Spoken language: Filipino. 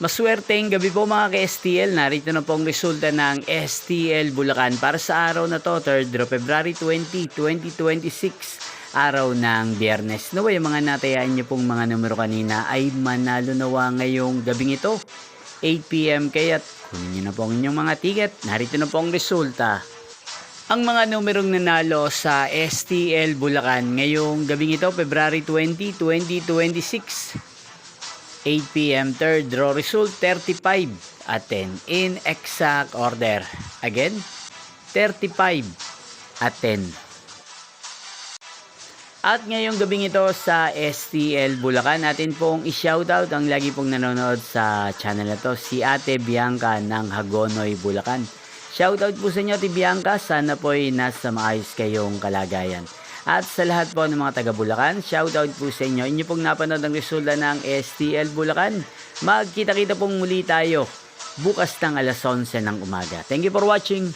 Maswerteng gabi po mga ka-STL. Narito na po ang resulta ng STL Bulacan para sa araw na to, 3rd of February 2026, araw ng Biyernes. Naway yung mga natayaan niyo pong mga numero kanina ay manalo nawa ngayong gabing ito, 8 PM. Kaya't kunin niyo na po ang inyong mga ticket. Narito na po ang resulta. Ang mga numerong nanalo sa STL Bulacan ngayong gabing ito, February 20, 2026. 8 PM, third draw result 35 at 10 in exact order. Again, 35 at 10. At ngayong gabing ito sa STL Bulacan, natin pong i-shoutout ang lagi pong nanonood sa channel na to, si Ate Bianca ng Hagonoy, Bulacan. Shoutout po sa inyo, Ate Bianca. Sana po ay nasa maayos kayong kalagayan. At sa lahat po ng mga taga Bulacan, shoutout po sa inyo. Inyo pong napanood ang resulta ng STL Bulacan. Magkita-kita pong muli tayo bukas ng alas 11 ng umaga. Thank you for watching.